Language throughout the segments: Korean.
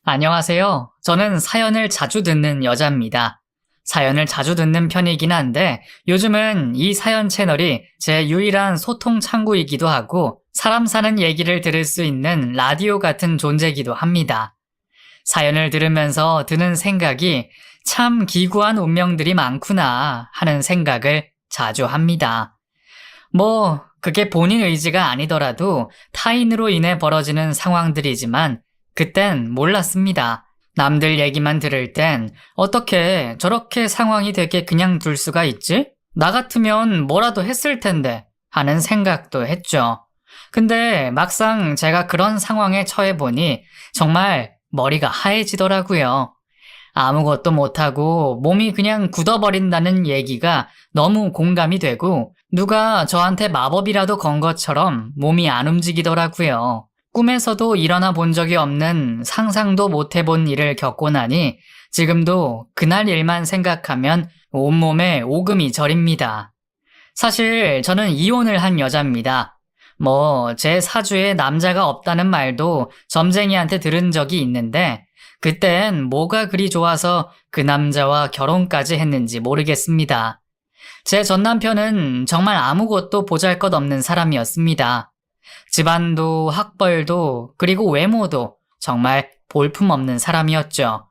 안녕하세요. 저는 사연을 자주 듣는 여자입니다. 사연을 자주 듣는 편이긴 한데 요즘은 이 사연 채널이 제 유일한 소통 창구이기도 하고 사람 사는 얘기를 들을 수 있는 라디오 같은 존재이기도 합니다. 사연을 들으면서 드는 생각이 참 기구한 운명들이 많구나 하는 생각을 자주 합니다. 그게 본인 의지가 아니더라도 타인으로 인해 벌어지는 상황들이지만 그땐 몰랐습니다. 남들 얘기만 들을 땐 어떻게 저렇게 상황이 되게 그냥 둘 수가 있지? 나 같으면 뭐라도 했을 텐데 하는 생각도 했죠. 근데 막상 제가 그런 상황에 처해보니 정말 머리가 하얘지더라고요. 아무것도 못하고 몸이 그냥 굳어버린다는 얘기가 너무 공감이 되고 누가 저한테 마법이라도 건 것처럼 몸이 안 움직이더라고요. 꿈에서도 일어나 본 적이 없는 상상도 못 해본 일을 겪고 나니 지금도 그날 일만 생각하면 온몸에 오금이 저립니다. 사실 저는 이혼을 한 여자입니다. 제 사주에 남자가 없다는 말도 점쟁이한테 들은 적이 있는데 그땐 뭐가 그리 좋아서 그 남자와 결혼까지 했는지 모르겠습니다. 제 전남편은 정말 아무것도 보잘것없는 사람이었습니다. 집안도 학벌도 그리고 외모도 정말 볼품없는 사람이었죠.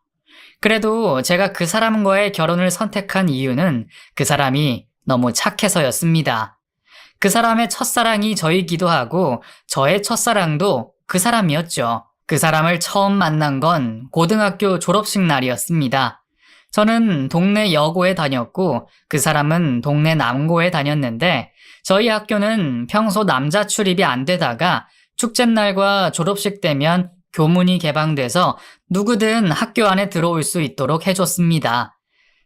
그래도 제가 그 사람과의 결혼을 선택한 이유는 그 사람이 너무 착해서였습니다. 그 사람의 첫사랑이 저이기도 하고 저의 첫사랑도 그 사람이었죠. 그 사람을 처음 만난 건 고등학교 졸업식 날이었습니다. 저는 동네 여고에 다녔고 그 사람은 동네 남고에 다녔는데 저희 학교는 평소 남자 출입이 안 되다가 축제날과 졸업식 때면 교문이 개방돼서 누구든 학교 안에 들어올 수 있도록 해줬습니다.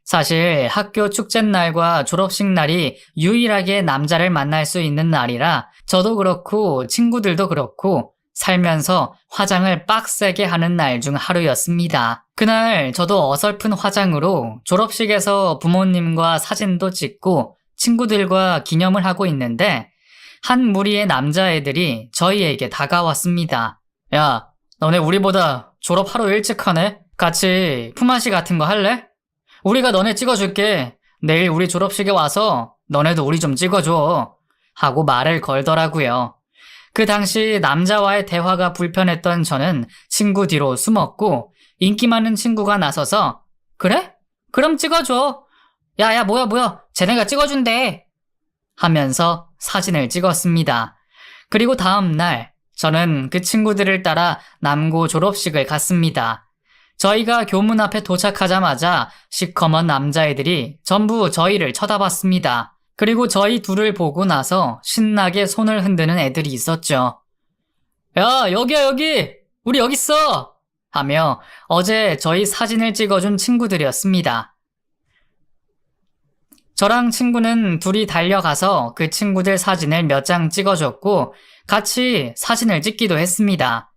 사실 학교 축제날과 졸업식 날이 유일하게 남자를 만날 수 있는 날이라 저도 그렇고 친구들도 그렇고 살면서 화장을 빡세게 하는 날 중 하루였습니다. 그날 저도 어설픈 화장으로 졸업식에서 부모님과 사진도 찍고 친구들과 기념을 하고 있는데 한 무리의 남자애들이 저희에게 다가왔습니다. 야, 너네 우리보다 졸업 하루 일찍 하네? 같이 품앗이 같은 거 할래? 우리가 너네 찍어줄게. 내일 우리 졸업식에 와서 너네도 우리 좀 찍어줘. 하고 말을 걸더라고요. 그 당시 남자와의 대화가 불편했던 저는 친구 뒤로 숨었고 인기 많은 친구가 나서서 그래? 그럼 찍어줘. 야야 뭐야 쟤네가 찍어준대. 하면서 사진을 찍었습니다. 그리고 다음 날 저는 그 친구들을 따라 남고 졸업식을 갔습니다. 저희가 교문 앞에 도착하자마자 시커먼 남자애들이 전부 저희를 쳐다봤습니다. 그리고 저희 둘을 보고 나서 신나게 손을 흔드는 애들이 있었죠. 야, 여기야, 여기! 우리 여기 있어! 하며 어제 저희 사진을 찍어준 친구들이었습니다. 저랑 친구는 둘이 달려가서 그 친구들 사진을 몇 장 찍어줬고 같이 사진을 찍기도 했습니다.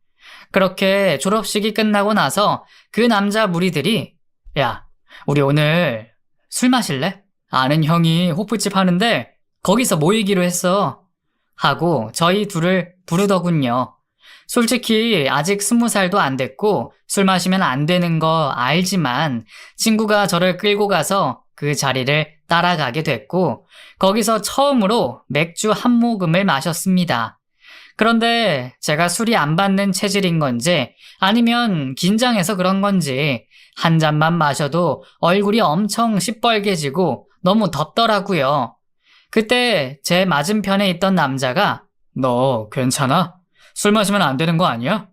그렇게 졸업식이 끝나고 나서 그 남자 무리들이 야, 우리 오늘 술 마실래? 아는 형이 호프집 하는데 거기서 모이기로 했어. 하고 저희 둘을 부르더군요. 솔직히 아직 20살도 안 됐고 술 마시면 안 되는 거 알지만 친구가 저를 끌고 가서 그 자리를 따라가게 됐고 거기서 처음으로 맥주 한 모금을 마셨습니다. 그런데 제가 술이 안 받는 체질인 건지 아니면 긴장해서 그런 건지 한 잔만 마셔도 얼굴이 엄청 시뻘개지고 너무 덥더라고요. 그때 제 맞은편에 있던 남자가 너 괜찮아? 술 마시면 안 되는 거 아니야?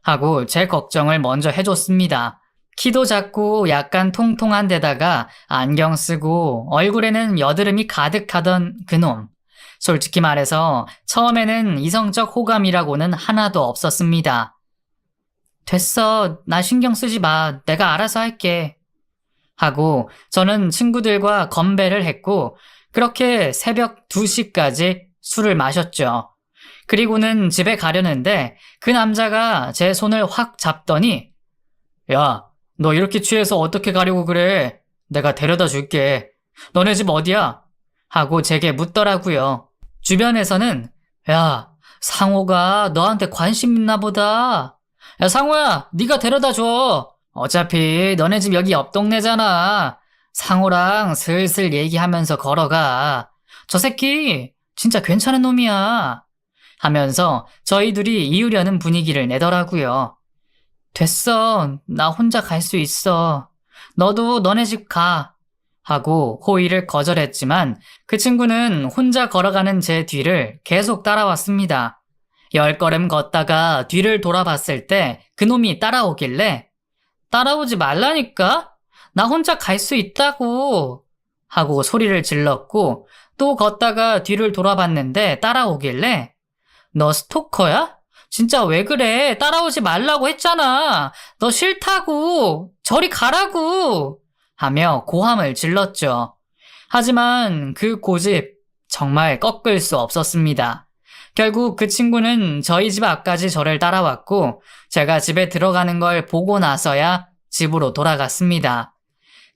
하고 제 걱정을 먼저 해줬습니다. 키도 작고 약간 통통한 데다가 안경 쓰고 얼굴에는 여드름이 가득하던 그놈. 솔직히 말해서 처음에는 이성적 호감이라고는 하나도 없었습니다. 됐어. 나 신경 쓰지 마. 내가 알아서 할게. 하고 저는 친구들과 건배를 했고 그렇게 새벽 2시까지 술을 마셨죠. 그리고는 집에 가려는데 그 남자가 제 손을 확 잡더니 야, 너 이렇게 취해서 어떻게 가려고 그래? 내가 데려다 줄게. 너네 집 어디야? 하고 제게 묻더라고요. 주변에서는 야, 상호가 너한테 관심 있나 보다. 야, 상호야, 네가 데려다 줘. 어차피 너네 집 여기 옆 동네잖아. 상호랑 슬슬 얘기하면서 걸어가. 저 새끼 진짜 괜찮은 놈이야. 하면서 저희 둘이 이으려는 분위기를 내더라고요. 됐어. 나 혼자 갈 수 있어. 너도 너네 집 가. 하고 호의를 거절했지만 그 친구는 혼자 걸어가는 제 뒤를 계속 따라왔습니다. 10걸음 걷다가 뒤를 돌아봤을 때 그놈이 따라오길래 따라오지 말라니까? 나 혼자 갈 수 있다고. 하고 소리를 질렀고 또 걷다가 뒤를 돌아봤는데 따라오길래 너 스토커야? 진짜 왜 그래? 따라오지 말라고 했잖아. 너 싫다고. 저리 가라고. 하며 고함을 질렀죠. 하지만 그 고집 정말 꺾을 수 없었습니다. 결국 그 친구는 저희 집 앞까지 저를 따라왔고 제가 집에 들어가는 걸 보고 나서야 집으로 돌아갔습니다.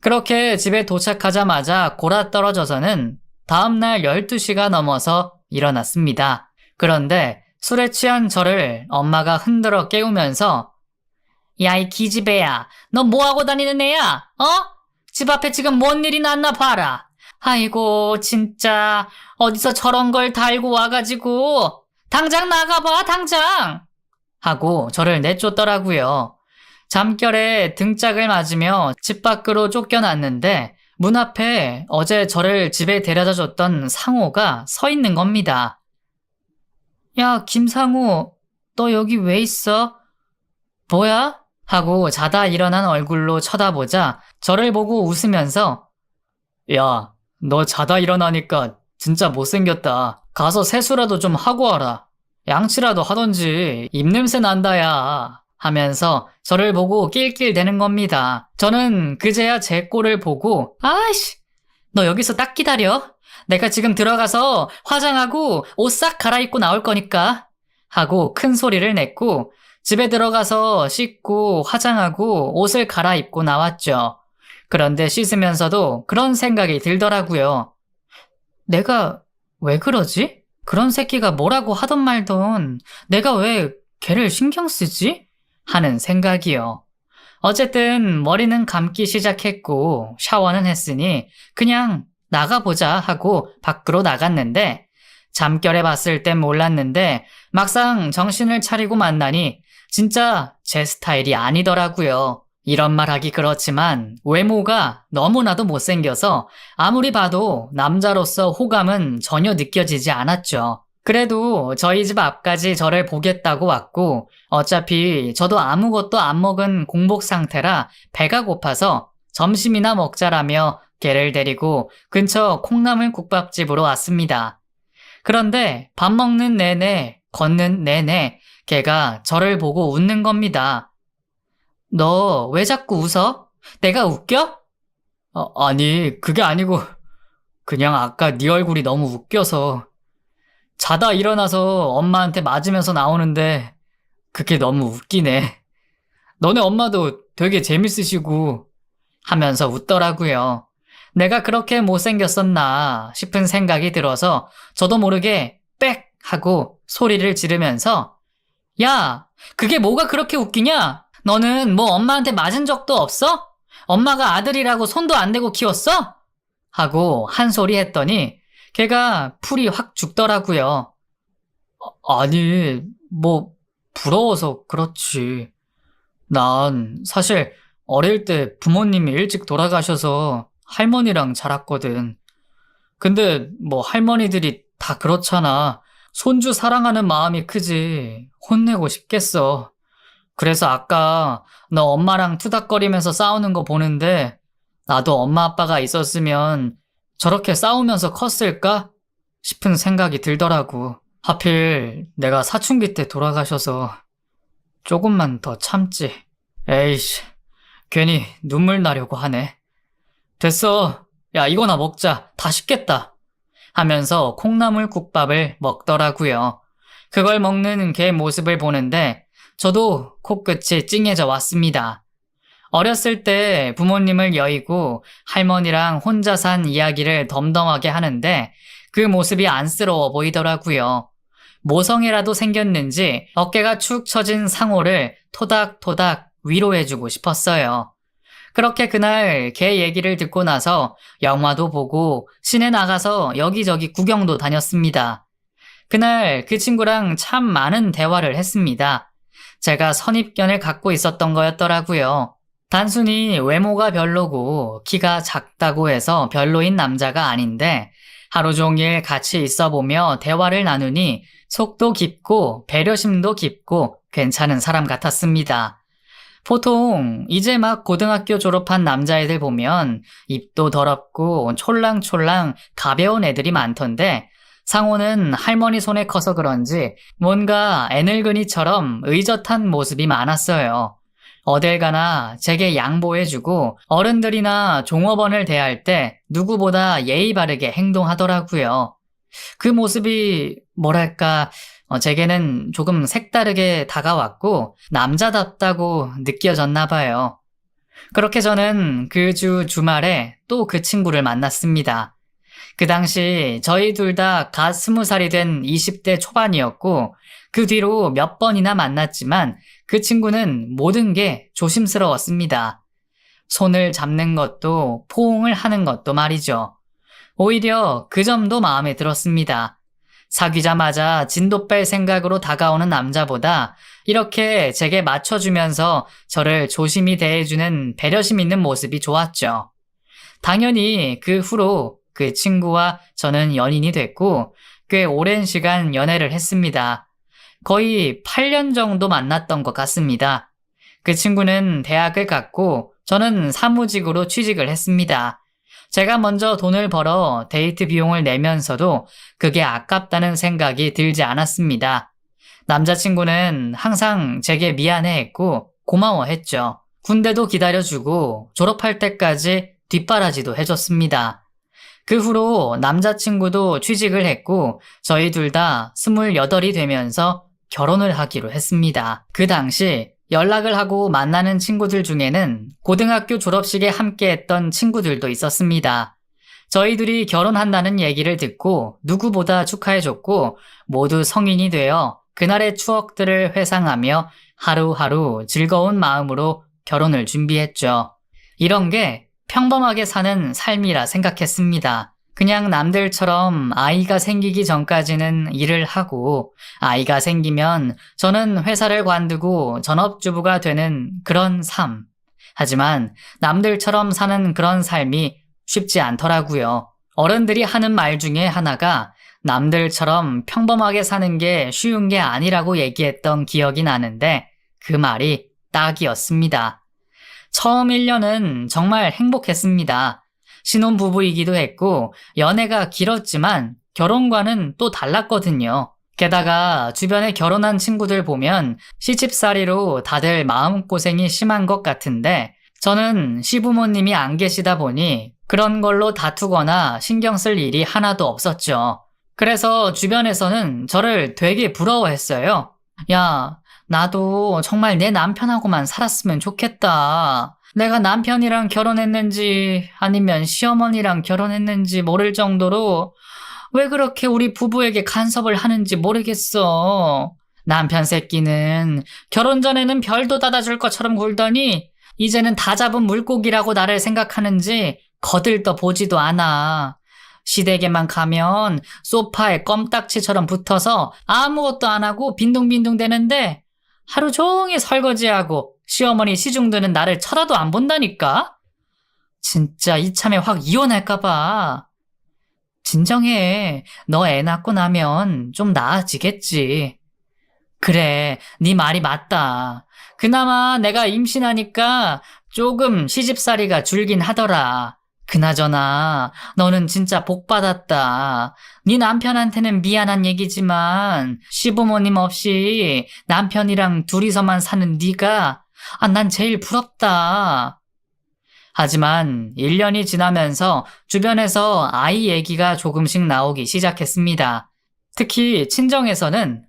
그렇게 집에 도착하자마자 골아떨어져서는 다음날 12시가 넘어서 일어났습니다. 그런데 술에 취한 저를 엄마가 흔들어 깨우면서 야, 이 기집애야, 너 뭐하고 다니는 애야? 어? 집 앞에 지금 뭔 일이 났나 봐라. 아이고, 진짜 어디서 저런 걸 달고 와가지고 당장 나가봐, 당장! 하고 저를 내쫓더라고요. 잠결에 등짝을 맞으며 집 밖으로 쫓겨났는데 문 앞에 어제 저를 집에 데려다 줬던 상호가 서 있는 겁니다. 야, 김상호, 너 여기 왜 있어? 뭐야? 하고 자다 일어난 얼굴로 쳐다보자 저를 보고 웃으면서 야, 너 자다 일어나니까 진짜 못생겼다. 가서 세수라도 좀 하고 와라. 양치라도 하던지 입냄새 난다 야. 하면서 저를 보고 낄낄대는 겁니다. 저는 그제야 제 꼴을 보고 아이씨, 너 여기서 딱 기다려. 내가 지금 들어가서 화장하고 옷 싹 갈아입고 나올 거니까. 하고 큰 소리를 냈고 집에 들어가서 씻고 화장하고 옷을 갈아입고 나왔죠. 그런데 씻으면서도 그런 생각이 들더라고요. 내가 왜 그러지? 그런 새끼가 뭐라고 하던 말던 내가 왜 걔를 신경 쓰지? 하는 생각이요. 어쨌든 머리는 감기 시작했고 샤워는 했으니 그냥 나가보자 하고 밖으로 나갔는데 잠결에 봤을 땐 몰랐는데 막상 정신을 차리고 만나니 진짜 제 스타일이 아니더라고요. 이런 말 하기 그렇지만 외모가 너무나도 못생겨서 아무리 봐도 남자로서 호감은 전혀 느껴지지 않았죠. 그래도 저희 집 앞까지 저를 보겠다고 왔고 어차피 저도 아무것도 안 먹은 공복 상태라 배가 고파서 점심이나 먹자라며 걔를 데리고 근처 콩나물 국밥집으로 왔습니다. 그런데 밥 먹는 내내 걷는 내내 걔가 저를 보고 웃는 겁니다. 너 왜 자꾸 웃어? 내가 웃겨? 아니, 그게 아니고 그냥 아까 네 얼굴이 너무 웃겨서 자다 일어나서 엄마한테 맞으면서 나오는데 그게 너무 웃기네. 너네 엄마도 되게 재밌으시고 하면서 웃더라고요. 내가 그렇게 못생겼었나 싶은 생각이 들어서 저도 모르게 빽 하고 소리를 지르면서 야, 그게 뭐가 그렇게 웃기냐? 너는 뭐 엄마한테 맞은 적도 없어? 엄마가 아들이라고 손도 안 대고 키웠어? 하고 한 소리 했더니 걔가 풀이 확 죽더라고요. 아니, 뭐 부러워서 그렇지. 난 사실 어릴 때 부모님이 일찍 돌아가셔서 할머니랑 자랐거든. 근데 뭐 할머니들이 다 그렇잖아. 손주 사랑하는 마음이 크지. 혼내고 싶겠어. 그래서 아까 너 엄마랑 투닥거리면서 싸우는 거 보는데 나도 엄마 아빠가 있었으면 저렇게 싸우면서 컸을까? 싶은 생각이 들더라고. 하필 내가 사춘기 때 돌아가셔서 조금만 더 참지. 에이씨, 괜히 눈물 나려고 하네. 됐어. 야, 이거나 먹자. 다 식겠다. 하면서 콩나물 국밥을 먹더라고요. 그걸 먹는 걔 모습을 보는데 저도 코끝이 찡해져 왔습니다. 어렸을 때 부모님을 여의고 할머니랑 혼자 산 이야기를 덤덤하게 하는데 그 모습이 안쓰러워 보이더라고요. 모성애라도 생겼는지 어깨가 축 처진 상호를 토닥토닥 위로해주고 싶었어요. 그렇게 그날 걔 얘기를 듣고 나서 영화도 보고 시내 나가서 여기저기 구경도 다녔습니다. 그날 그 친구랑 참 많은 대화를 했습니다. 제가 선입견을 갖고 있었던 거였더라고요. 단순히 외모가 별로고 키가 작다고 해서 별로인 남자가 아닌데 하루 종일 같이 있어 보며 대화를 나누니 속도 깊고 배려심도 깊고 괜찮은 사람 같았습니다. 보통 이제 막 고등학교 졸업한 남자애들 보면 입도 더럽고 촐랑촐랑 가벼운 애들이 많던데 상호는 할머니 손에 커서 그런지 뭔가 애늙은이처럼 의젓한 모습이 많았어요. 어딜 가나 제게 양보해주고 어른들이나 종업원을 대할 때 누구보다 예의 바르게 행동하더라고요. 그 모습이 뭐랄까 제게는 조금 색다르게 다가왔고 남자답다고 느껴졌나 봐요. 그렇게 저는 그 주말에 또 그 친구를 만났습니다. 그 당시 저희 둘 다 갓 20살이 된 20대 초반이었고 그 뒤로 몇 번이나 만났지만 그 친구는 모든 게 조심스러웠습니다. 손을 잡는 것도 포옹을 하는 것도 말이죠. 오히려 그 점도 마음에 들었습니다. 사귀자마자 진도 뺄 생각으로 다가오는 남자보다 이렇게 제게 맞춰주면서 저를 조심히 대해주는 배려심 있는 모습이 좋았죠. 당연히 그 후로 그 친구와 저는 연인이 됐고 꽤 오랜 시간 연애를 했습니다. 거의 8년 정도 만났던 것 같습니다. 그 친구는 대학을 갔고 저는 사무직으로 취직을 했습니다. 제가 먼저 돈을 벌어 데이트 비용을 내면서도 그게 아깝다는 생각이 들지 않았습니다. 남자친구는 항상 제게 미안해했고 고마워했죠. 군대도 기다려주고 졸업할 때까지 뒷바라지도 해줬습니다. 그 후로 남자친구도 취직을 했고 저희 둘 다 28이 되면서 결혼을 하기로 했습니다. 그 당시 연락을 하고 만나는 친구들 중에는 고등학교 졸업식에 함께했던 친구들도 있었습니다. 저희들이 결혼한다는 얘기를 듣고 누구보다 축하해줬고 모두 성인이 되어 그날의 추억들을 회상하며 하루하루 즐거운 마음으로 결혼을 준비했죠. 이런 게 평범하게 사는 삶이라 생각했습니다. 그냥 남들처럼 아이가 생기기 전까지는 일을 하고 아이가 생기면 저는 회사를 관두고 전업주부가 되는 그런 삶. 하지만 남들처럼 사는 그런 삶이 쉽지 않더라고요. 어른들이 하는 말 중에 하나가 남들처럼 평범하게 사는 게 쉬운 게 아니라고 얘기했던 기억이 나는데 그 말이 딱이었습니다. 처음 1년은 정말 행복했습니다. 신혼부부이기도 했고 연애가 길었지만 결혼과는 또 달랐거든요. 게다가 주변에 결혼한 친구들 보면 시집살이로 다들 마음고생이 심한 것 같은데 저는 시부모님이 안 계시다 보니 그런 걸로 다투거나 신경 쓸 일이 하나도 없었죠. 그래서 주변에서는 저를 되게 부러워했어요. 야, 나도 정말 내 남편하고만 살았으면 좋겠다. 내가 남편이랑 결혼했는지 아니면 시어머니랑 결혼했는지 모를 정도로 왜 그렇게 우리 부부에게 간섭을 하는지 모르겠어. 남편 새끼는 결혼 전에는 별도 닫아줄 것처럼 굴더니 이제는 다 잡은 물고기라고 나를 생각하는지 거들떠 보지도 않아. 시댁에만 가면 소파에 껌딱지처럼 붙어서 아무것도 안 하고 빈둥빈둥 대는데 하루 종일 설거지하고 시어머니 시중 드는 나를 쳐다도 안 본다니까? 진짜 이참에 확 이혼할까봐. 진정해. 너 애 낳고 나면 좀 나아지겠지. 그래, 네 말이 맞다. 그나마 내가 임신하니까 조금 시집살이가 줄긴 하더라. 그나저나 너는 진짜 복 받았다. 네 남편한테는 미안한 얘기지만 시부모님 없이 남편이랑 둘이서만 사는 네가 난 제일 부럽다. 하지만 1년이 지나면서 주변에서 아이 얘기가 조금씩 나오기 시작했습니다. 특히 친정에서는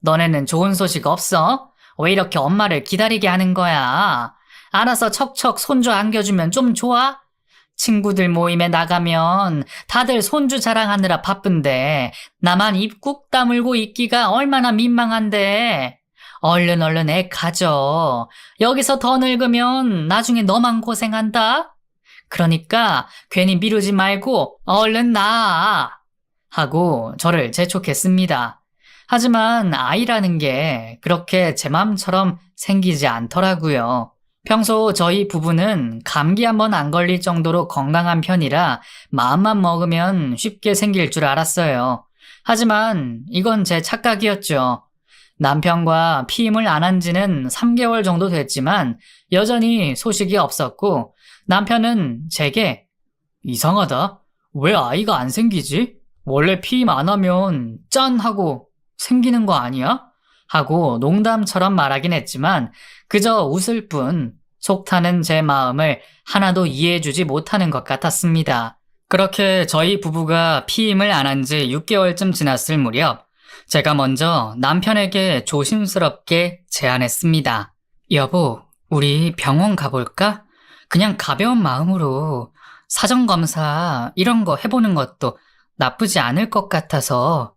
너네는 좋은 소식 없어? 왜 이렇게 엄마를 기다리게 하는 거야? 알아서 척척 손주 안겨주면 좀 좋아? 친구들 모임에 나가면 다들 손주 자랑하느라 바쁜데 나만 입 꾹 다물고 있기가 얼마나 민망한데. 얼른 애 가져. 여기서 더 늙으면 나중에 너만 고생한다. 그러니까 괜히 미루지 말고 얼른 나아. 하고 저를 재촉했습니다. 하지만 아이라는 게 그렇게 제 맘처럼 생기지 않더라고요. 평소 저희 부부는 감기 한번 안 걸릴 정도로 건강한 편이라 마음만 먹으면 쉽게 생길 줄 알았어요. 하지만 이건 제 착각이었죠. 남편과 피임을 안 한 지는 3개월 정도 됐지만 여전히 소식이 없었고 남편은 제게 이상하다. 왜 아이가 안 생기지? 원래 피임 안 하면 짠 하고 생기는 거 아니야? 하고 농담처럼 말하긴 했지만 그저 웃을 뿐 속 타는 제 마음을 하나도 이해해주지 못하는 것 같았습니다. 그렇게 저희 부부가 피임을 안 한 지 6개월쯤 지났을 무렵 제가 먼저 남편에게 조심스럽게 제안했습니다. 여보, 우리 병원 가볼까? 그냥 가벼운 마음으로 사전검사 이런 거 해보는 것도 나쁘지 않을 것 같아서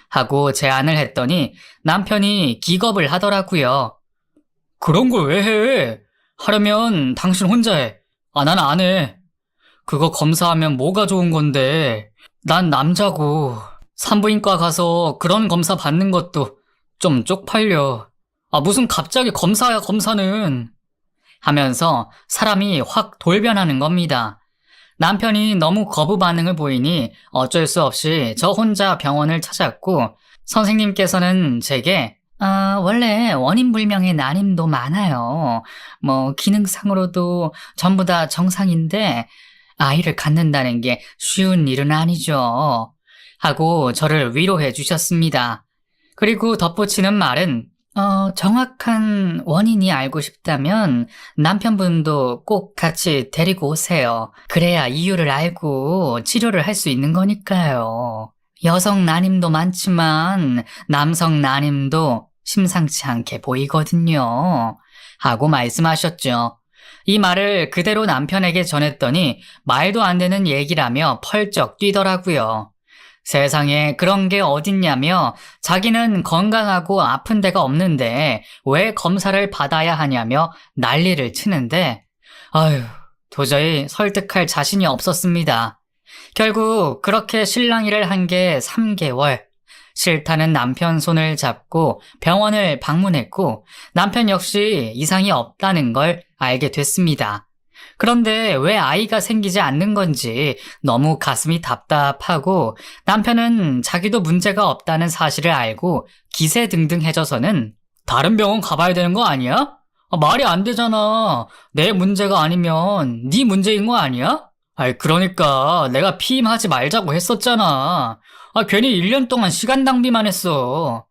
하고 제안을 했더니 남편이 기겁을 하더라고요. 그런 걸 왜 해? 하려면 당신 혼자 해. 난 안 해. 그거 검사하면 뭐가 좋은 건데. 난 남자고 산부인과 가서 그런 검사 받는 것도 좀 쪽팔려. 무슨 갑자기 검사야 검사는. 하면서 사람이 확 돌변하는 겁니다. 남편이 너무 거부 반응을 보이니 어쩔 수 없이 저 혼자 병원을 찾았고 선생님께서는 제게 원래 원인 불명의 난임도 많아요. 기능상으로도 전부 다 정상인데 아이를 갖는다는 게 쉬운 일은 아니죠. 하고 저를 위로해 주셨습니다. 그리고 덧붙이는 말은 정확한 원인이 알고 싶다면 남편분도 꼭 같이 데리고 오세요. 그래야 이유를 알고 치료를 할 수 있는 거니까요. 여성 난임도 많지만 남성 난임도 심상치 않게 보이거든요. 하고 말씀하셨죠. 이 말을 그대로 남편에게 전했더니 말도 안 되는 얘기라며 펄쩍 뛰더라고요. 세상에 그런 게 어딨냐며 자기는 건강하고 아픈 데가 없는데 왜 검사를 받아야 하냐며 난리를 치는데 도저히 설득할 자신이 없었습니다. 결국 그렇게 실랑이를 한 게 3개월. 싫다는 남편 손을 잡고 병원을 방문했고 남편 역시 이상이 없다는 걸 알게 됐습니다. 그런데 왜 아이가 생기지 않는 건지 너무 가슴이 답답하고 남편은 자기도 문제가 없다는 사실을 알고 기세등등해져서는 다른 병원 가봐야 되는 거 아니야? 말이 안 되잖아. 내 문제가 아니면 네 문제인 거 아니야? 그러니까 내가 피임하지 말자고 했었잖아. 괜히 1년 동안 시간 낭비만 했어.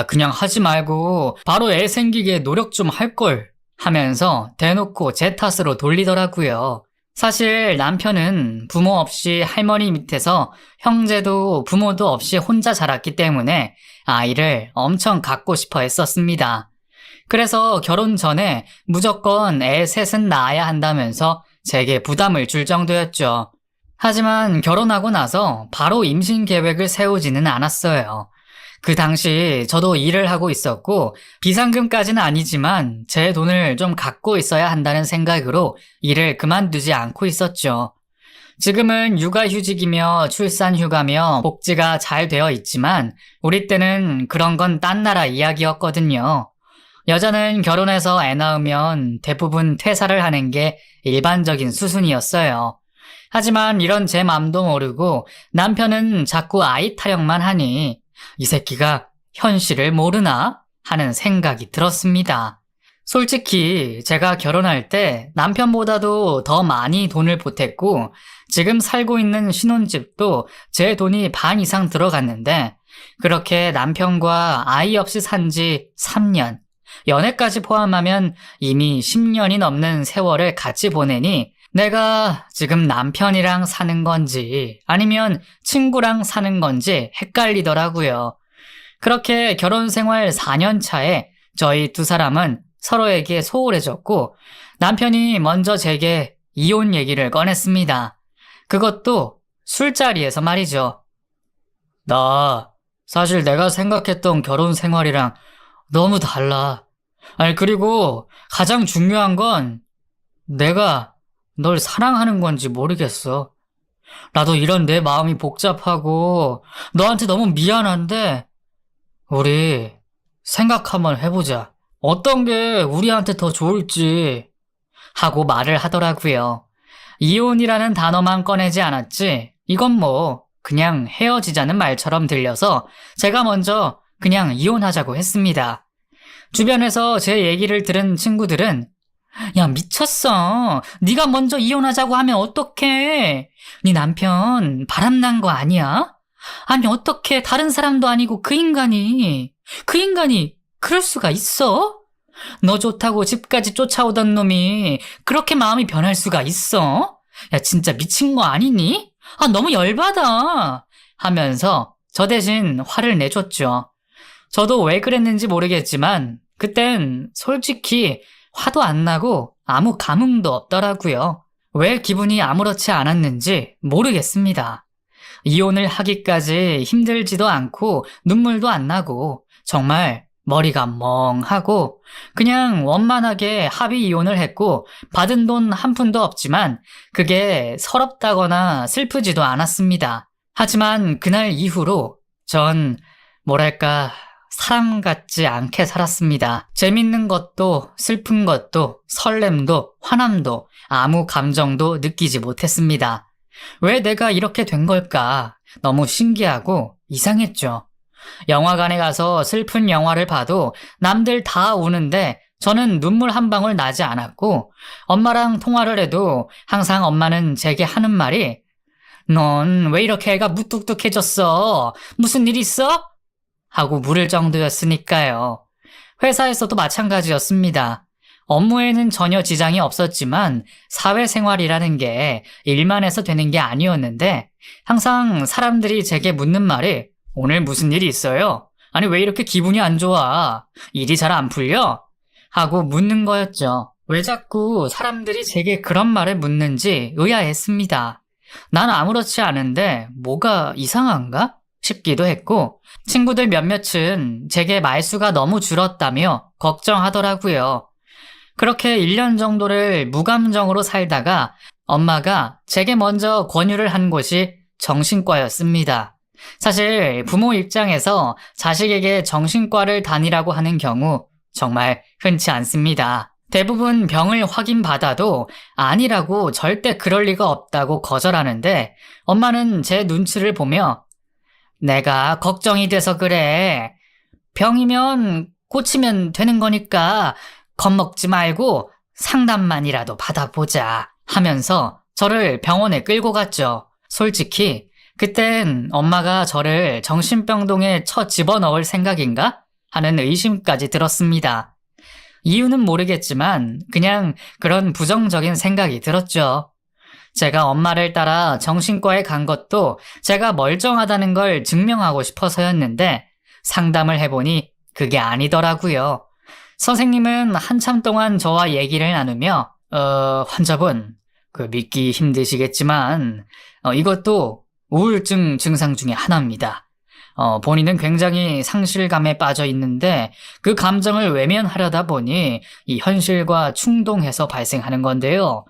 그냥 하지 말고 바로 애 생기게 노력 좀 할걸. 하면서 대놓고 제 탓으로 돌리더라고요. 사실 남편은 부모 없이 할머니 밑에서 형제도 부모도 없이 혼자 자랐기 때문에 아이를 엄청 갖고 싶어 했었습니다. 그래서 결혼 전에 무조건 애 셋은 낳아야 한다면서 제게 부담을 줄 정도였죠. 하지만 결혼하고 나서 바로 임신 계획을 세우지는 않았어요. 그 당시 저도 일을 하고 있었고 비상금까지는 아니지만 제 돈을 좀 갖고 있어야 한다는 생각으로 일을 그만두지 않고 있었죠. 지금은 육아휴직이며 출산휴가며 복지가 잘 되어 있지만 우리 때는 그런 건 딴 나라 이야기였거든요. 여자는 결혼해서 애 낳으면 대부분 퇴사를 하는 게 일반적인 수순이었어요. 하지만 이런 제 맘도 모르고 남편은 자꾸 아이 타령만 하니 이 새끼가 현실을 모르나 하는 생각이 들었습니다. 솔직히 제가 결혼할 때 남편보다도 더 많이 돈을 보탰고 지금 살고 있는 신혼집도 제 돈이 반 이상 들어갔는데 그렇게 남편과 아이 없이 산 지 3년, 연애까지 포함하면 이미 10년이 넘는 세월을 같이 보내니 내가 지금 남편이랑 사는 건지 아니면 친구랑 사는 건지 헷갈리더라고요. 그렇게 결혼 생활 4년 차에 저희 두 사람은 서로에게 소홀해졌고 남편이 먼저 제게 이혼 얘기를 꺼냈습니다. 그것도 술자리에서 말이죠. 나 사실 내가 생각했던 결혼 생활이랑 너무 달라. 아니, 그리고 가장 중요한 건 내가 널 사랑하는 건지 모르겠어. 나도 이런 내 마음이 복잡하고 너한테 너무 미안한데 우리 생각 한번 해보자. 어떤 게 우리한테 더 좋을지 하고 말을 하더라고요. 이혼이라는 단어만 꺼내지 않았지 이건 뭐 그냥 헤어지자는 말처럼 들려서 제가 먼저 그냥 이혼하자고 했습니다. 주변에서 제 얘기를 들은 친구들은 야, 미쳤어. 네가 먼저 이혼하자고 하면 어떡해? 네 남편 바람난 거 아니야? 아니, 어떻게 다른 사람도 아니고 그 인간이 그럴 수가 있어? 너 좋다고 집까지 쫓아오던 놈이 그렇게 마음이 변할 수가 있어? 야, 진짜 미친 거 아니니? 아, 너무 열받아. 하면서 저 대신 화를 내줬죠. 저도 왜 그랬는지 모르겠지만 그땐 솔직히 화도 안 나고 아무 감흥도 없더라고요. 왜 기분이 아무렇지 않았는지 모르겠습니다. 이혼을 하기까지 힘들지도 않고 눈물도 안 나고 정말 머리가 멍하고 그냥 원만하게 합의 이혼을 했고 받은 돈 한 푼도 없지만 그게 서럽다거나 슬프지도 않았습니다. 하지만 그날 이후로 전 뭐랄까 사람 같지 않게 살았습니다. 재밌는 것도 슬픈 것도 설렘도 화남도 아무 감정도 느끼지 못했습니다. 왜 내가 이렇게 된 걸까? 너무 신기하고 이상했죠. 영화관에 가서 슬픈 영화를 봐도 남들 다 우는데 저는 눈물 한 방울 나지 않았고 엄마랑 통화를 해도 항상 엄마는 제게 하는 말이 넌 왜 이렇게 애가 무뚝뚝해졌어? 무슨 일 있어? 하고 물을 정도였으니까요. 회사에서도 마찬가지였습니다. 업무에는 전혀 지장이 없었지만 사회생활이라는 게 일만 해서 되는 게 아니었는데 항상 사람들이 제게 묻는 말이 오늘 무슨 일이 있어요? 아니 왜 이렇게 기분이 안 좋아? 일이 잘 안 풀려? 하고 묻는 거였죠. 왜 자꾸 사람들이 제게 그런 말을 묻는지 의아했습니다. 난 아무렇지 않은데 뭐가 이상한가? 싶기도 했고 친구들 몇몇은 제게 말수가 너무 줄었다며 걱정하더라고요. 그렇게 1년 정도를 무감정으로 살다가 엄마가 제게 먼저 권유를 한 곳이 정신과였습니다. 사실 부모 입장에서 자식에게 정신과를 다니라고 하는 경우 정말 흔치 않습니다. 대부분 병을 확인받아도 아니라고 절대 그럴 리가 없다고 거절하는데 엄마는 제 눈치를 보며 내가 걱정이 돼서 그래. 병이면 고치면 되는 거니까 겁먹지 말고 상담만이라도 받아보자 하면서 저를 병원에 끌고 갔죠. 솔직히 그땐 엄마가 저를 정신병동에 쳐 집어넣을 생각인가 하는 의심까지 들었습니다. 이유는 모르겠지만 그냥 그런 부정적인 생각이 들었죠. 제가 엄마를 따라 정신과에 간 것도 제가 멀쩡하다는 걸 증명하고 싶어서였는데 상담을 해보니 그게 아니더라고요. 선생님은 한참 동안 저와 얘기를 나누며 환자분 믿기 힘드시겠지만 이것도 우울증 증상 중에 하나입니다. 본인은 굉장히 상실감에 빠져 있는데 그 감정을 외면하려다 보니 이 현실과 충동해서 발생하는 건데요.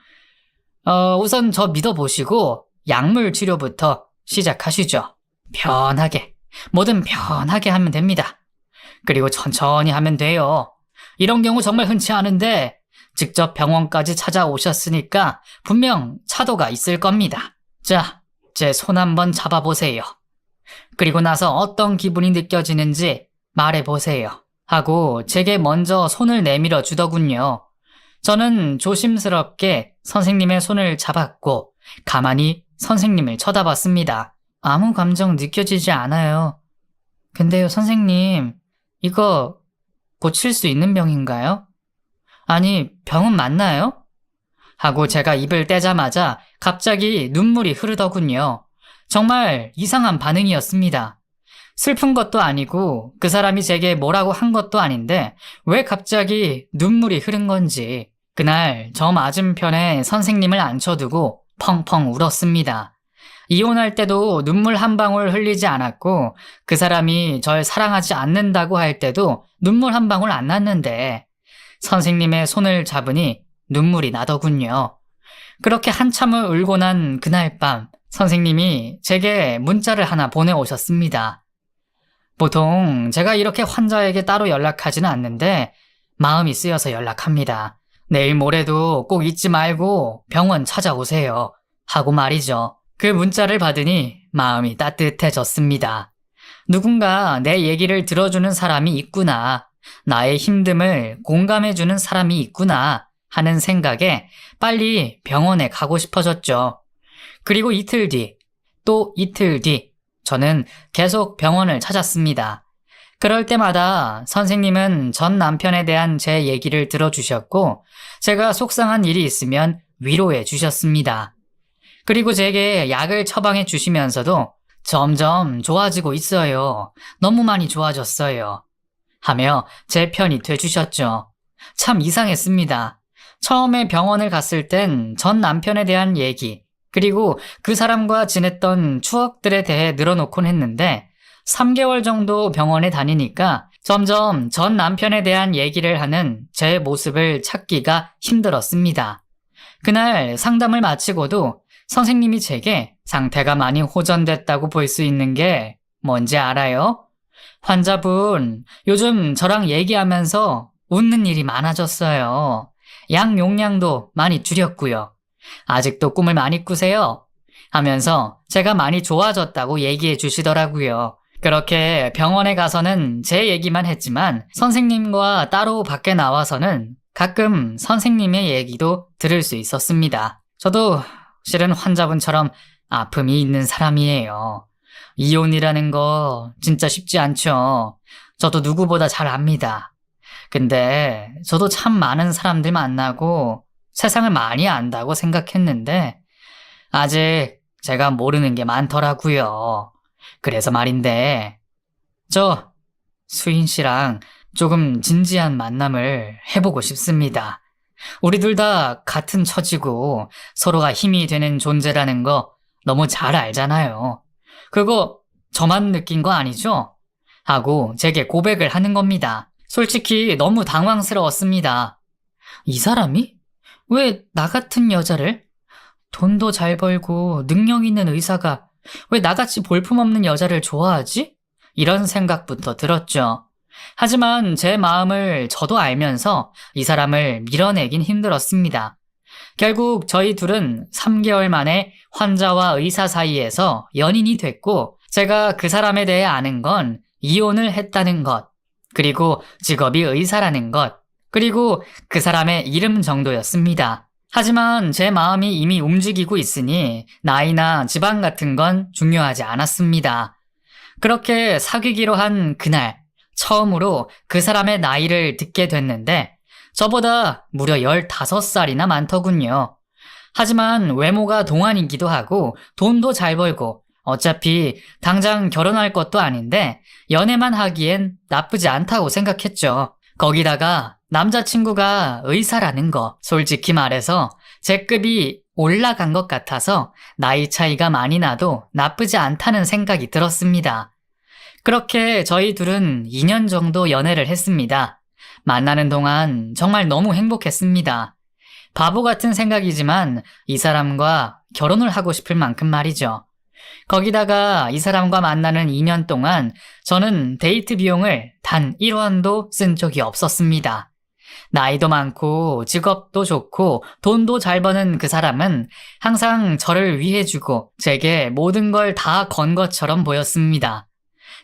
우선 저 믿어보시고 약물 치료부터 시작하시죠. 편하게, 뭐든 편하게 하면 됩니다. 그리고 천천히 하면 돼요. 이런 경우 정말 흔치 않은데 직접 병원까지 찾아오셨으니까 분명 차도가 있을 겁니다. 자, 제 손 한번 잡아보세요. 그리고 나서 어떤 기분이 느껴지는지 말해보세요. 하고 제게 먼저 손을 내밀어 주더군요. 저는 조심스럽게 선생님의 손을 잡았고 가만히 선생님을 쳐다봤습니다. 아무 감정 느껴지지 않아요. 근데요, 선생님, 이거 고칠 수 있는 병인가요? 아니, 병은 맞나요? 하고 제가 입을 떼자마자 갑자기 눈물이 흐르더군요. 정말 이상한 반응이었습니다. 슬픈 것도 아니고 그 사람이 제게 뭐라고 한 것도 아닌데 왜 갑자기 눈물이 흐른 건지 그날 저 맞은편에 선생님을 앉혀두고 펑펑 울었습니다. 이혼할 때도 눈물 한 방울 흘리지 않았고 그 사람이 절 사랑하지 않는다고 할 때도 눈물 한 방울 안 났는데 선생님의 손을 잡으니 눈물이 나더군요. 그렇게 한참을 울고 난 그날 밤 선생님이 제게 문자를 하나 보내오셨습니다. 보통 제가 이렇게 환자에게 따로 연락하지는 않는데 마음이 쓰여서 연락합니다. 내일 모레도 꼭 잊지 말고 병원 찾아오세요. 하고 말이죠. 그 문자를 받으니 마음이 따뜻해졌습니다. 누군가 내 얘기를 들어주는 사람이 있구나. 나의 힘듦을 공감해주는 사람이 있구나 하는 생각에 빨리 병원에 가고 싶어졌죠. 그리고 이틀 뒤, 또 이틀 뒤, 저는 계속 병원을 찾았습니다. 그럴 때마다 선생님은 전 남편에 대한 제 얘기를 들어주셨고 제가 속상한 일이 있으면 위로해 주셨습니다. 그리고 제게 약을 처방해 주시면서도 점점 좋아지고 있어요. 너무 많이 좋아졌어요. 하며 제 편이 돼주셨죠. 참 이상했습니다. 처음에 병원을 갔을 땐 전 남편에 대한 얘기, 그리고 그 사람과 지냈던 추억들에 대해 늘어놓곤 했는데 3개월 정도 병원에 다니니까 점점 전 남편에 대한 얘기를 하는 제 모습을 찾기가 힘들었습니다. 그날 상담을 마치고도 선생님이 제게 상태가 많이 호전됐다고 볼 수 있는 게 뭔지 알아요? 환자분, 요즘 저랑 얘기하면서 웃는 일이 많아졌어요. 약 용량도 많이 줄였고요. 아직도 꿈을 많이 꾸세요. 하면서 제가 많이 좋아졌다고 얘기해 주시더라고요. 그렇게 병원에 가서는 제 얘기만 했지만 선생님과 따로 밖에 나와서는 가끔 선생님의 얘기도 들을 수 있었습니다. 저도 실은 환자분처럼 아픔이 있는 사람이에요. 이혼이라는 거 진짜 쉽지 않죠. 저도 누구보다 잘 압니다. 근데 저도 참 많은 사람들 만나고 세상을 많이 안다고 생각했는데 아직 제가 모르는 게 많더라고요. 그래서 말인데 저 수인 씨랑 조금 진지한 만남을 해보고 싶습니다. 우리 둘 다 같은 처지고 서로가 힘이 되는 존재라는 거 너무 잘 알잖아요. 그거 저만 느낀 거 아니죠? 하고 제게 고백을 하는 겁니다. 솔직히 너무 당황스러웠습니다. 이 사람이? 왜 나 같은 여자를? 돈도 잘 벌고 능력 있는 의사가 왜 나같이 볼품없는 여자를 좋아하지? 이런 생각부터 들었죠. 하지만 제 마음을 저도 알면서 이 사람을 밀어내긴 힘들었습니다. 결국 저희 둘은 3개월 만에 환자와 의사 사이에서 연인이 됐고 제가 그 사람에 대해 아는 건 이혼을 했다는 것, 그리고 직업이 의사라는 것, 그리고 그 사람의 이름 정도였습니다. 하지만 제 마음이 이미 움직이고 있으니 나이나 지방 같은 건 중요하지 않았습니다. 그렇게 사귀기로 한 그날 처음으로 그 사람의 나이를 듣게 됐는데 저보다 무려 15살이나 많더군요. 하지만 외모가 동안이기도 하고 돈도 잘 벌고 어차피 당장 결혼할 것도 아닌데 연애만 하기엔 나쁘지 않다고 생각했죠. 거기다가 남자친구가 의사라는 거, 솔직히 말해서 제 급이 올라간 것 같아서 나이 차이가 많이 나도 나쁘지 않다는 생각이 들었습니다. 그렇게 저희 둘은 2년 정도 연애를 했습니다. 만나는 동안 정말 너무 행복했습니다. 바보 같은 생각이지만 이 사람과 결혼을 하고 싶을 만큼 말이죠. 거기다가 이 사람과 만나는 2년 동안 저는 데이트 비용을 단 1원도 쓴 적이 없었습니다. 나이도 많고 직업도 좋고 돈도 잘 버는 그 사람은 항상 저를 위해주고 제게 모든 걸 다 건 것처럼 보였습니다.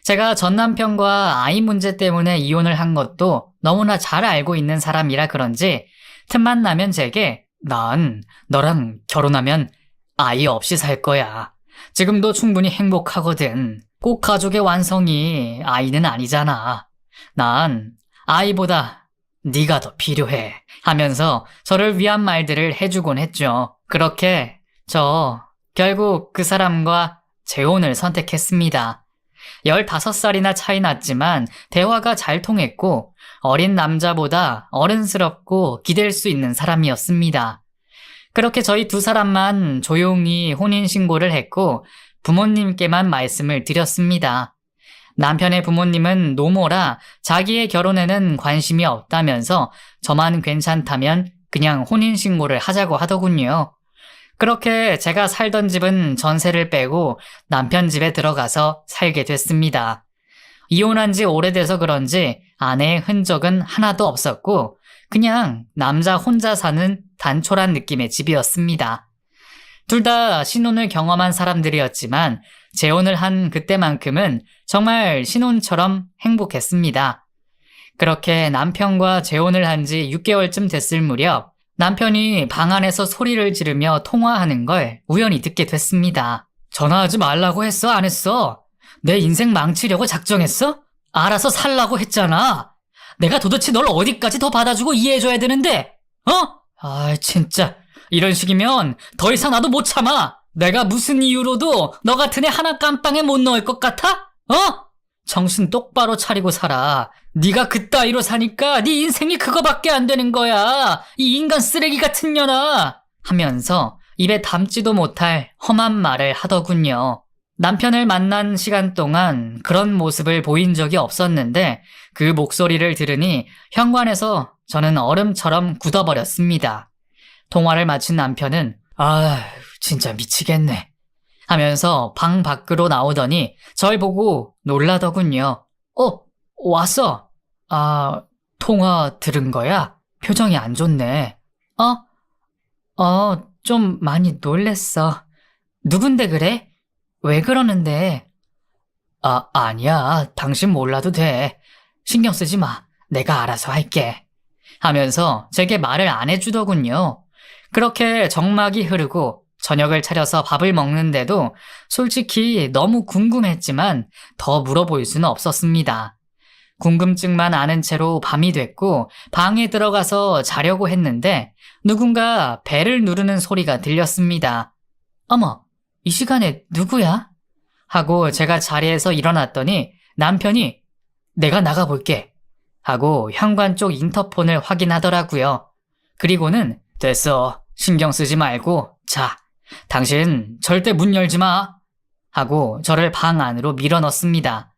제가 전 남편과 아이 문제 때문에 이혼을 한 것도 너무나 잘 알고 있는 사람이라 그런지 틈만 나면 제게 난 너랑 결혼하면 아이 없이 살 거야. 지금도 충분히 행복하거든. 꼭 가족의 완성이 아이는 아니잖아. 난 아이보다 네가 더 필요해. 하면서 저를 위한 말들을 해주곤 했죠. 그렇게 저 결국 그 사람과 재혼을 선택했습니다. 15살이나 차이 났지만 대화가 잘 통했고 어린 남자보다 어른스럽고 기댈 수 있는 사람이었습니다. 그렇게 저희 두 사람만 조용히 혼인신고를 했고 부모님께만 말씀을 드렸습니다. 남편의 부모님은 노모라 자기의 결혼에는 관심이 없다면서 저만 괜찮다면 그냥 혼인신고를 하자고 하더군요. 그렇게 제가 살던 집은 전세를 빼고 남편 집에 들어가서 살게 됐습니다. 이혼한 지 오래돼서 그런지 아내의 흔적은 하나도 없었고 그냥 남자 혼자 사는 단촐한 느낌의 집이었습니다. 둘 다 신혼을 경험한 사람들이었지만 재혼을 한 그때만큼은 정말 신혼처럼 행복했습니다. 그렇게 남편과 재혼을 한 지 6개월쯤 됐을 무렵 남편이 방 안에서 소리를 지르며 통화하는 걸 우연히 듣게 됐습니다. 전화하지 말라고 했어, 안 했어? 내 인생 망치려고 작정했어? 알아서 살라고 했잖아. 내가 도대체 널 어디까지 더 받아주고 이해해줘야 되는데? 진짜 이런 식이면 더 이상 나도 못 참아. 내가 무슨 이유로도 너 같은 애 하나 깜빵에 못 넣을 것 같아? 정신 똑바로 차리고 살아. 네가 그따위로 사니까 네 인생이 그거밖에 안 되는 거야. 이 인간 쓰레기 같은 년아. 하면서 입에 담지도 못할 험한 말을 하더군요. 남편을 만난 시간 동안 그런 모습을 보인 적이 없었는데 그 목소리를 들으니 현관에서 저는 얼음처럼 굳어버렸습니다. 통화를 마친 남편은 진짜 미치겠네 하면서 방 밖으로 나오더니 절 보고 놀라더군요. 왔어. 통화 들은 거야? 표정이 안 좋네. 좀 많이 놀랬어. 누군데 그래? 왜 그러는데? 아니야. 당신 몰라도 돼. 신경 쓰지 마. 내가 알아서 할게. 하면서 제게 말을 안 해주더군요. 그렇게 정막이 흐르고 저녁을 차려서 밥을 먹는데도 솔직히 너무 궁금했지만 더 물어볼 수는 없었습니다. 궁금증만 아는 채로 밤이 됐고 방에 들어가서 자려고 했는데 누군가 벨을 누르는 소리가 들렸습니다. 어머, 이 시간에 누구야? 하고 제가 자리에서 일어났더니 남편이 내가 나가볼게 하고 현관 쪽 인터폰을 확인하더라고요. 그리고는 됐어. 신경 쓰지 말고 자. 당신 절대 문 열지 마. 하고 저를 방 안으로 밀어넣습니다.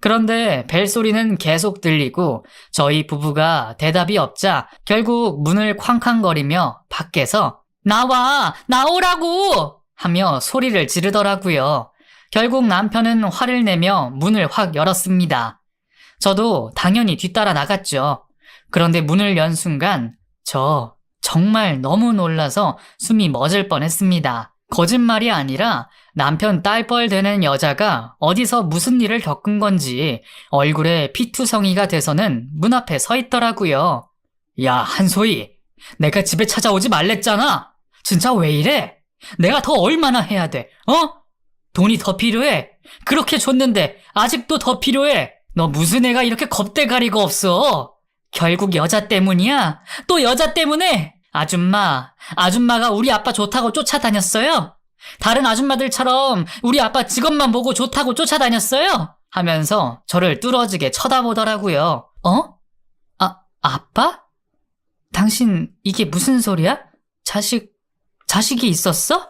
그런데 벨소리는 계속 들리고 저희 부부가 대답이 없자 결국 문을 쾅쾅거리며 밖에서 나오라고! 하며 소리를 지르더라고요. 결국 남편은 화를 내며 문을 확 열었습니다. 저도 당연히 뒤따라 나갔죠. 그런데 문을 연 순간 저 정말 너무 놀라서 숨이 멎을 뻔했습니다. 거짓말이 아니라 남편 딸뻘 되는 여자가 어디서 무슨 일을 겪은 건지 얼굴에 피투성이가 돼서는 문 앞에 서 있더라고요. 야, 한소희, 내가 집에 찾아오지 말랬잖아. 진짜 왜 이래? 내가 더 얼마나 해야 돼? 돈이 더 필요해? 그렇게 줬는데 아직도 더 필요해? 너 무슨 애가 이렇게 겁대가리가 없어? 결국 여자 때문이야? 또 여자 때문에? 아줌마가 우리 아빠 좋다고 쫓아다녔어요? 다른 아줌마들처럼 우리 아빠 직업만 보고 좋다고 쫓아다녔어요? 하면서 저를 뚫어지게 쳐다보더라고요. 아빠? 당신 이게 무슨 소리야? 자식이 있었어?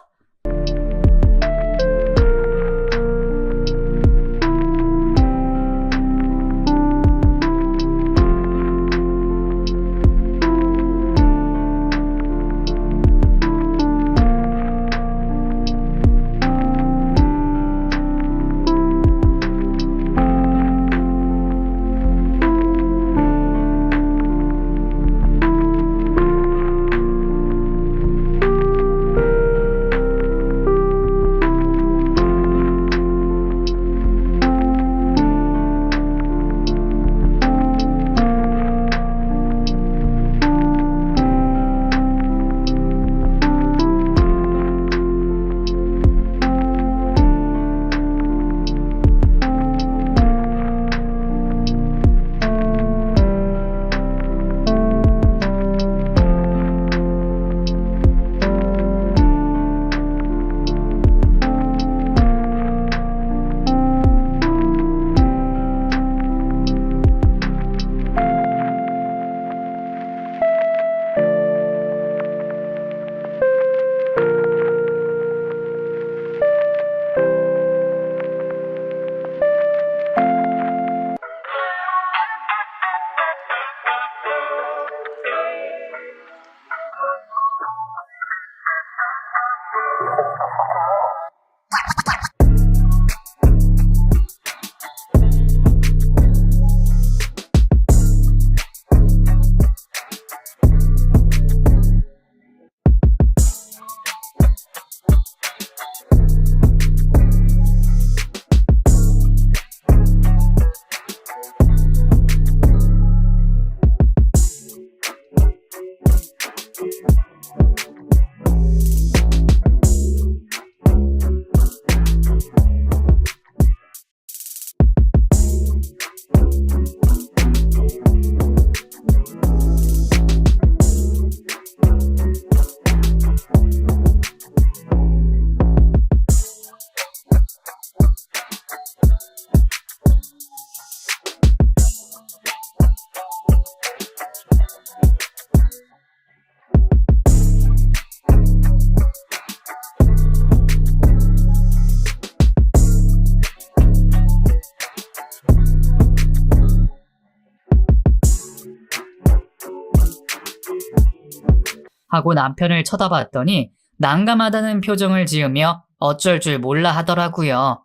하고 남편을 쳐다봤더니 난감하다는 표정을 지으며 어쩔 줄 몰라 하더라고요.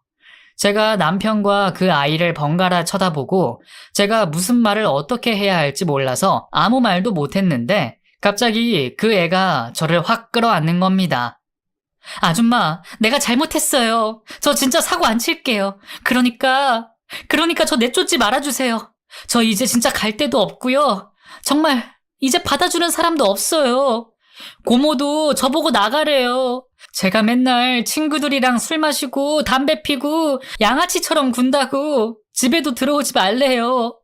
제가 남편과 그 아이를 번갈아 쳐다보고 제가 무슨 말을 어떻게 해야 할지 몰라서 아무 말도 못했는데 갑자기 그 애가 저를 확 끌어안는 겁니다. 아줌마, 내가 잘못했어요. 저 진짜 사고 안 칠게요. 그러니까 저 내쫓지 말아주세요. 저 이제 진짜 갈 데도 없고요. 정말 이제 받아주는 사람도 없어요. 고모도 저보고 나가래요. 제가 맨날 친구들이랑 술 마시고 담배 피고 양아치처럼 군다고 집에도 들어오지 말래요.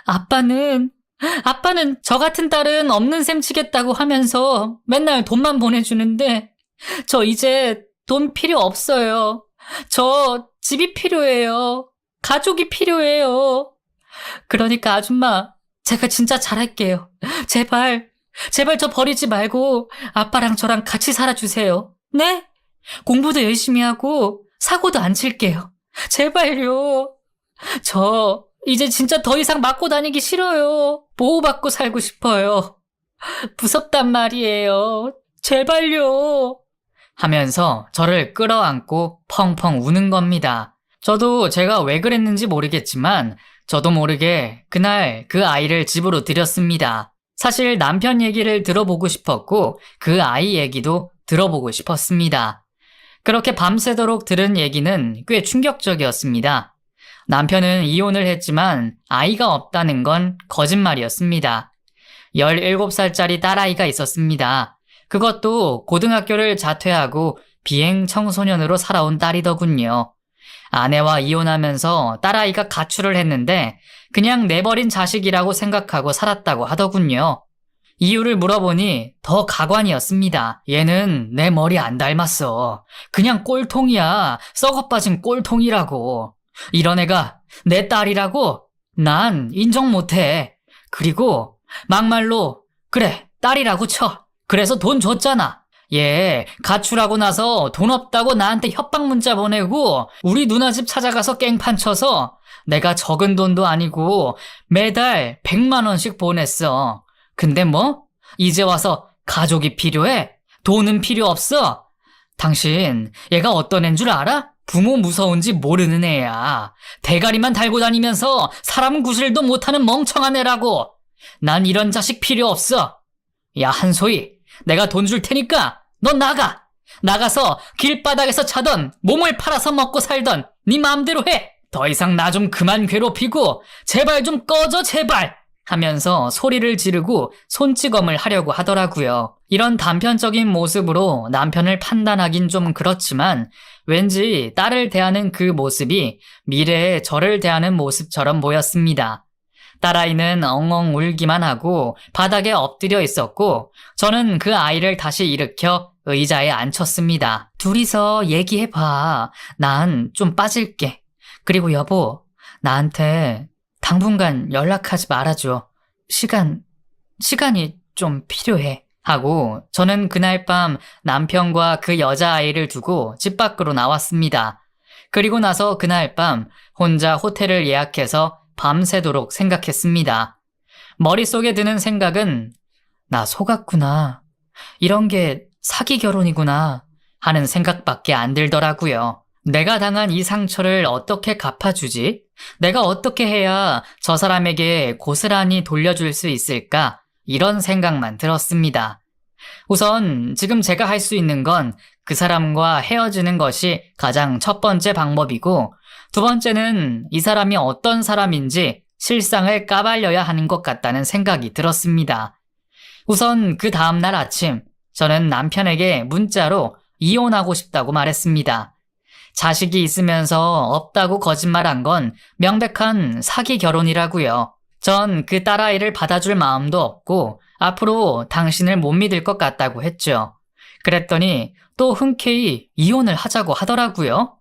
아빠는 저 같은 딸은 없는 셈 치겠다고 하면서 맨날 돈만 보내주는데 저 이제 돈 필요 없어요. 저 집이 필요해요. 가족이 필요해요. 그러니까 아줌마, 제가 진짜 잘할게요. 제발 저 버리지 말고 아빠랑 저랑 같이 살아주세요. 네? 공부도 열심히 하고 사고도 안 칠게요. 제발요. 저 이제 진짜 더 이상 맞고 다니기 싫어요. 보호받고 살고 싶어요. 무섭단 말이에요. 제발요. 하면서 저를 끌어안고 펑펑 우는 겁니다. 저도 제가 왜 그랬는지 모르겠지만 저도 모르게 그날 그 아이를 집으로 들였습니다. 사실 남편 얘기를 들어보고 싶었고 그 아이 얘기도 들어보고 싶었습니다. 그렇게 밤새도록 들은 얘기는 꽤 충격적이었습니다. 남편은 이혼을 했지만 아이가 없다는 건 거짓말이었습니다. 17살짜리 딸아이가 있었습니다. 그것도 고등학교를 자퇴하고 비행 청소년으로 살아온 딸이더군요. 아내와 이혼하면서 딸아이가 가출을 했는데 그냥 내버린 자식이라고 생각하고 살았다고 하더군요. 이유를 물어보니 더 가관이었습니다. 얘는 내 머리 안 닮았어. 그냥 꼴통이야. 썩어빠진 꼴통이라고. 이런 애가 내 딸이라고? 난 인정 못해. 그리고 막말로 그래, 딸이라고 쳐. 그래서 돈 줬잖아. 얘 가출하고 나서 돈 없다고 나한테 협박 문자 보내고 우리 누나 집 찾아가서 깽판 쳐서 내가 적은 돈도 아니고 매달 100만 원씩 보냈어. 근데 뭐? 이제 와서 가족이 필요해? 돈은 필요 없어? 당신 얘가 어떤 애인 줄 알아? 부모 무서운지 모르는 애야. 대가리만 달고 다니면서 사람 구실도 못하는 멍청한 애라고. 난 이런 자식 필요 없어. 야, 한소희, 내가 돈 줄 테니까 넌 나가. 나가서 길바닥에서 자던 몸을 팔아서 먹고 살던 네 마음대로 해. 더 이상 나 좀 그만 괴롭히고 제발 좀 꺼져, 제발. 하면서 소리를 지르고 손찌검을 하려고 하더라고요. 이런 단편적인 모습으로 남편을 판단하긴 좀 그렇지만 왠지 딸을 대하는 그 모습이 미래의 저를 대하는 모습처럼 보였습니다. 딸아이는 엉엉 울기만 하고 바닥에 엎드려 있었고 저는 그 아이를 다시 일으켜 의자에 앉혔습니다. 둘이서 얘기해봐. 난 좀 빠질게. 그리고 여보, 나한테 당분간 연락하지 말아줘. 시간이 좀 필요해. 하고 저는 그날 밤 남편과 그 여자아이를 두고 집 밖으로 나왔습니다. 그리고 나서 그날 밤 혼자 호텔을 예약해서 밤새도록 생각했습니다. 머릿속에 드는 생각은 나 속았구나. 이런 게 사기 결혼이구나 하는 생각밖에 안 들더라고요. 내가 당한 이 상처를 어떻게 갚아주지? 내가 어떻게 해야 저 사람에게 고스란히 돌려줄 수 있을까? 이런 생각만 들었습니다. 우선 지금 제가 할 수 있는 건 그 사람과 헤어지는 것이 가장 첫 번째 방법이고 두 번째는 이 사람이 어떤 사람인지 실상을 까발려야 하는 것 같다는 생각이 들었습니다. 우선 그 다음날 아침 저는 남편에게 문자로 이혼하고 싶다고 말했습니다. 자식이 있으면서 없다고 거짓말한 건 명백한 사기 결혼이라고요. 전 그 딸아이를 받아줄 마음도 없고 앞으로 당신을 못 믿을 것 같다고 했죠. 그랬더니 또 흔쾌히 이혼을 하자고 하더라고요.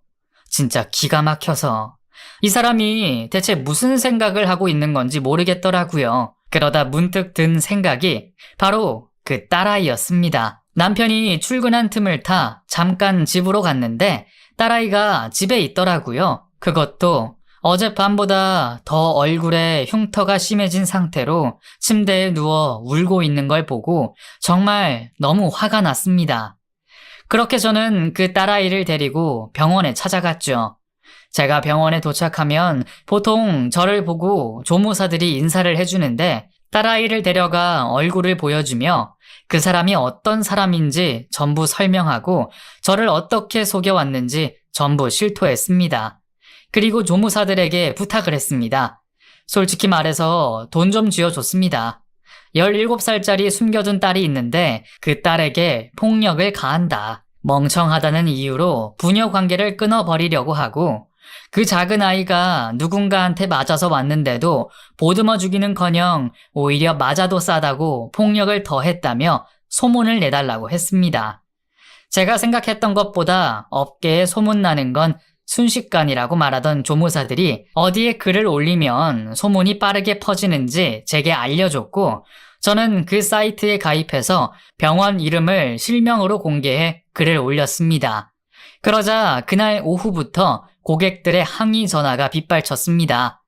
진짜 기가 막혀서 이 사람이 대체 무슨 생각을 하고 있는 건지 모르겠더라고요. 그러다 문득 든 생각이 바로 그 딸아이였습니다. 남편이 출근한 틈을 타 잠깐 집으로 갔는데 딸아이가 집에 있더라고요. 그것도 어젯밤보다 더 얼굴에 흉터가 심해진 상태로 침대에 누워 울고 있는 걸 보고 정말 너무 화가 났습니다. 그렇게 저는 그 딸아이를 데리고 병원에 찾아갔죠. 제가 병원에 도착하면 보통 저를 보고 조무사들이 인사를 해주는데 딸아이를 데려가 얼굴을 보여주며 그 사람이 어떤 사람인지 전부 설명하고 저를 어떻게 속여왔는지 전부 실토했습니다. 그리고 조무사들에게 부탁을 했습니다. 솔직히 말해서 돈 좀 쥐어줬습니다. 17살짜리 숨겨둔 딸이 있는데 그 딸에게 폭력을 가한다. 멍청하다는 이유로 부녀 관계를 끊어버리려고 하고 그 작은 아이가 누군가한테 맞아서 왔는데도 보듬어 주기는커녕 오히려 맞아도 싸다고 폭력을 더했다며 소문을 내달라고 했습니다. 제가 생각했던 것보다 업계에 소문나는 건 순식간이라고 말하던 조무사들이 어디에 글을 올리면 소문이 빠르게 퍼지는지 제게 알려줬고 저는 그 사이트에 가입해서 병원 이름을 실명으로 공개해 글을 올렸습니다. 그러자 그날 오후부터 고객들의 항의 전화가 빗발쳤습니다.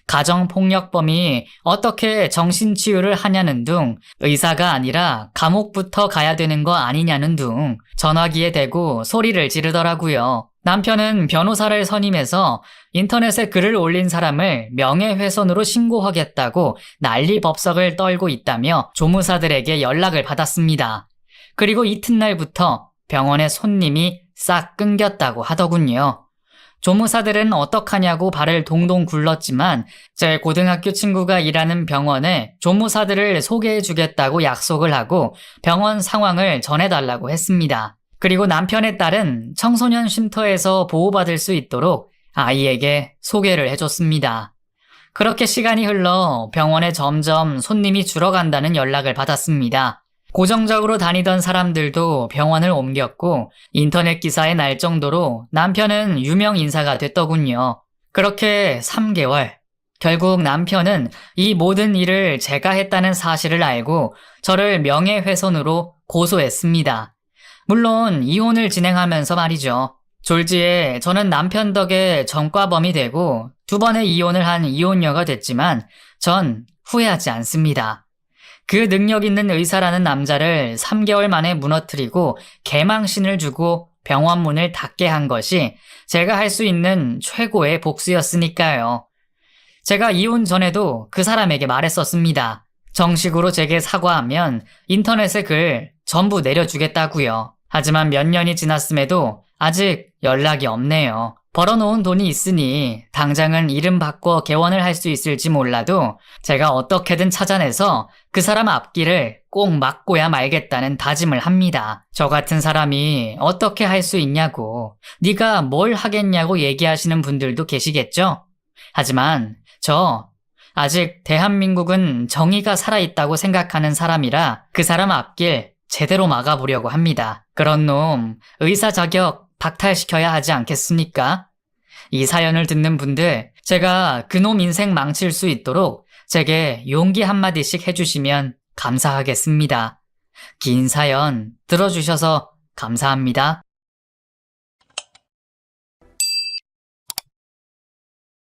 가정폭력범이 어떻게 정신치유를 하냐는 둥, 의사가 아니라 감옥부터 가야 되는 거 아니냐는 둥 전화기에 대고 소리를 지르더라고요. 남편은 변호사를 선임해서 인터넷에 글을 올린 사람을 명예훼손으로 신고하겠다고 난리법석을 떨고 있다며 조무사들에게 연락을 받았습니다. 그리고 이튿날부터 병원에 손님이 싹 끊겼다고 하더군요. 조무사들은 어떡하냐고 발을 동동 굴렀지만 제 고등학교 친구가 일하는 병원에 조무사들을 소개해주겠다고 약속을 하고 병원 상황을 전해달라고 했습니다. 그리고 남편의 딸은 청소년 쉼터에서 보호받을 수 있도록 아이에게 소개를 해줬습니다. 그렇게 시간이 흘러 병원에 점점 손님이 줄어간다는 연락을 받았습니다. 고정적으로 다니던 사람들도 병원을 옮겼고 인터넷 기사에 날 정도로 남편은 유명 인사가 됐더군요. 그렇게 3개월. 결국 남편은 이 모든 일을 제가 했다는 사실을 알고 저를 명예훼손으로 고소했습니다. 물론 이혼을 진행하면서 말이죠. 졸지에 저는 남편 덕에 전과범이 되고 2번의 이혼을 한 이혼녀가 됐지만 전 후회하지 않습니다. 그 능력 있는 의사라는 남자를 3개월 만에 무너뜨리고 개망신을 주고 병원 문을 닫게 한 것이 제가 할 수 있는 최고의 복수였으니까요. 제가 이혼 전에도 그 사람에게 말했었습니다. 정식으로 제게 사과하면 인터넷에 글 전부 내려주겠다고요. 하지만 몇 년이 지났음에도 아직 연락이 없네요. 벌어놓은 돈이 있으니 당장은 이름 바꿔 개원을 할 수 있을지 몰라도 제가 어떻게든 찾아내서 그 사람 앞길을 꼭 막고야 말겠다는 다짐을 합니다. 저 같은 사람이 어떻게 할 수 있냐고, 네가 뭘 하겠냐고 얘기하시는 분들도 계시겠죠? 하지만 저 아직 대한민국은 정의가 살아있다고 생각하는 사람이라 그 사람 앞길 제대로 막아보려고 합니다. 그런 놈 의사 자격 박탈시켜야 하지 않겠습니까? 이 사연을 듣는 분들, 제가 그놈 인생 망칠 수 있도록 제게 용기 한마디씩 해주시면 감사하겠습니다. 긴 사연 들어주셔서 감사합니다.